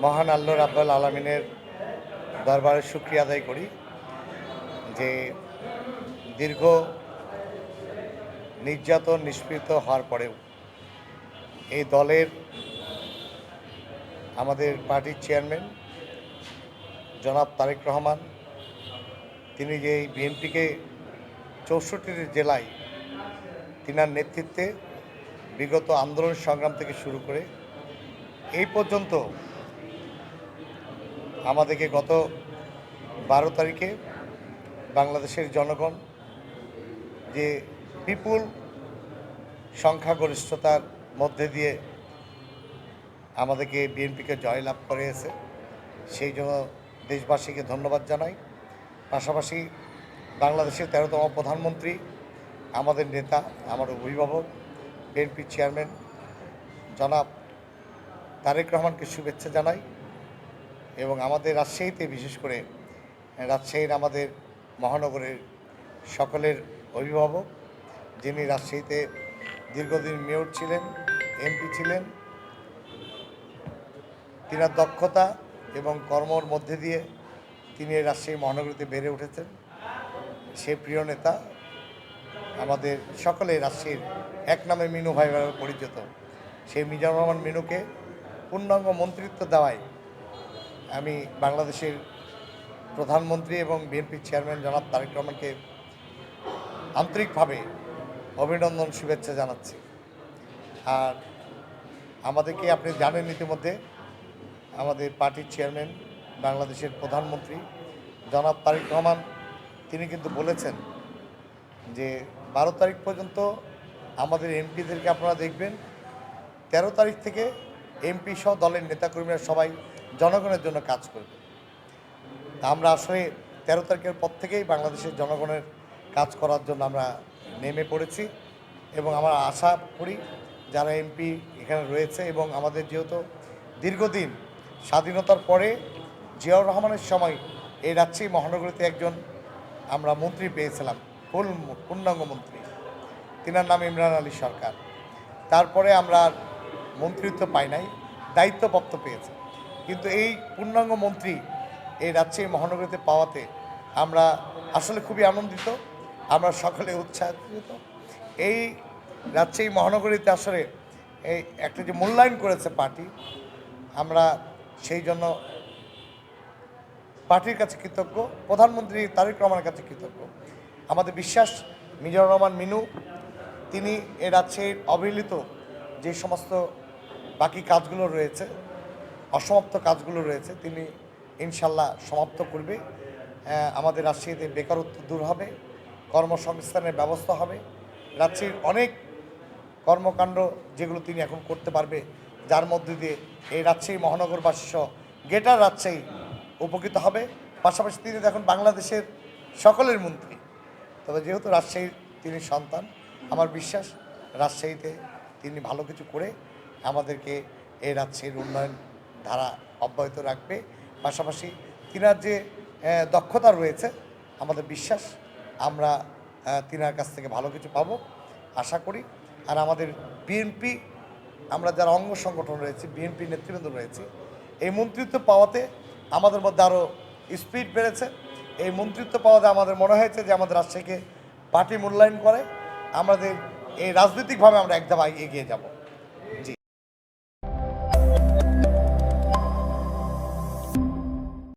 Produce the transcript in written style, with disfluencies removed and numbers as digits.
মহান আল্লাহ রাব্বুল আলামিনের দরবারে শুকরিয়া আদায় করি যে দীর্ঘ নির্যাতন নিষ্পীড়িত হওয়ার পরেও এই দলের আমাদের পার্টির চেয়ারম্যান জনাব তারেক রহমান তিনি যে এই বিএনপিকে ৬৪টি জেলায় তিনার নেতৃত্বে বিগত আন্দোলন সংগ্রাম থেকে শুরু করে এই পর্যন্ত আমাদেরকে গত ১২ তারিখে বাংলাদেশের জনগণ যে বিপুল সংখ্যাগরিষ্ঠতার মধ্যে দিয়ে আমাদেরকে বিএনপিকে জয়লাভ করেছে, সেই জন্য দেশবাসীকে ধন্যবাদ জানাই। পাশাপাশি বাংলাদেশের ১৩তম প্রধানমন্ত্রী, আমাদের নেতা, আমার অভিভাবক, বিএনপির চেয়ারম্যান জনাব তারেক রহমানকে শুভেচ্ছা জানাই। এবং আমাদের রাজশাহীতে, বিশেষ করে রাজশাহীর আমাদের মহানগরের সকলের অভিভাবক, যিনি রাজশাহীতে দীর্ঘদিন মেয়র ছিলেন, এমপি ছিলেন, তিনার দক্ষতা এবং কর্মর মধ্যে দিয়ে তিনি রাজশাহী মহানগরীতে বেড়ে উঠেছেন। সে প্রিয় নেতা, আমাদের সকলে রাজশাহীর এক নামে মিনু ভাই পরিচিত, সেই মিজানুর রহমান মিনুকে পূর্ণাঙ্গ মন্ত্রিত্ব দেওয়ায় আমি বাংলাদেশের প্রধানমন্ত্রী এবং বিএনপির চেয়ারম্যান জনাব তারেক রহমানকে আন্তরিকভাবে অভিনন্দন, শুভেচ্ছা জানাচ্ছি। আর আমাদেরকে আপনি জানেন ইতিমধ্যে আমাদের পার্টির চেয়ারম্যান, বাংলাদেশের প্রধানমন্ত্রী জনাব তারেক রহমান তিনি কিন্তু বলেছেন যে ১২ তারিখ পর্যন্ত আমাদের এমপিদেরকে আপনারা দেখবেন, ১৩ তারিখ থেকে এমপি সহ দলের নেতাকর্মীরা সবাই জনগণের জন্য কাজ করবে। আমরা আসলে ১৩ তারিখের পর থেকেই বাংলাদেশের জনগণের কাজ করার জন্য আমরা নেমে পড়েছি এবং আমরা আশা করি যারা এমপি এখানে রয়েছে, এবং আমাদের যেহেতু দীর্ঘদিন স্বাধীনতার পরে জিয়াউর রহমানের সময় এই রাজশাহী মহানগরীতে একজন আমরা মন্ত্রী পেয়েছিলাম, পূর্ণাঙ্গ মন্ত্রী, তিনার নাম ইমরান আলী সরকার। তারপরে আমরা মন্ত্রিত্ব পাই নাই, দায়িত্বপ্রাপ্ত পেয়েছি, কিন্তু এই পূর্ণাঙ্গ মন্ত্রী এই রাজশাহী মহানগরীতে পাওয়াতে আমরা আসলে খুবই আনন্দিত, আমরা সকলে উৎসাহিত। এই রাজশাহী মহানগরীতে আসলে এই একটা যে মূল্যায়ন করেছে পার্টি, আমরা সেই জন্য পার্টির কাছে কৃতজ্ঞ, প্রধানমন্ত্রী তারেক রহমানের কাছে কৃতজ্ঞ। আমাদের বিশ্বাস মিজানুর রহমান মিনু তিনি এ রাজশাহীর অবহেলিত যে সমস্ত বাকি কাজগুলো রয়েছে, অসমাপ্ত কাজগুলো রয়েছে, তিনি ইনশাল্লাহ সমাপ্ত করবে। আমাদের রাজশাহীতে বেকারত্ব দূর হবে, কর্মসংস্থানের ব্যবস্থা হবে, রাজশাহীর অনেক কর্মকাণ্ড যেগুলো তিনি এখন করতে পারবে, যার মধ্যে দিয়ে এই রাজশাহী মহানগরবাসী সহ গ্রেটার রাজশাহী উপকৃত হবে। পাশাপাশি তিনি এখন বাংলাদেশের সকলের মন্ত্রী, তবে যেহেতু রাজশাহীর তিনি সন্তান, আমার বিশ্বাস রাজশাহীতে তিনি ভালো কিছু করে আমাদেরকে এই রাজশাহীর উন্নয়ন ধারা অব্যাহত রাখবে। পাশাপাশি তিনার যে দক্ষতা রয়েছে, আমাদের বিশ্বাস আমরা তিনার কাছ থেকে ভালো কিছু পাবো আশা করি। আর আমাদের বিএনপি, আমরা যারা অঙ্গ সংগঠন রয়েছে, বিএনপি নেতৃবৃন্দ রয়েছে, এই মন্ত্রিত্ব পাওয়াতে আমাদের মধ্যে আরও স্পিড বেড়েছে। এই মন্ত্রিত্ব পাওয়াতে আমাদের মনে হয়েছে যে আমাদের রাজশাহীকে পার্টি মূল্যায়ন করে, আমাদের এই রাজনৈতিকভাবে আমরা এক ধাপ এগিয়ে যাব।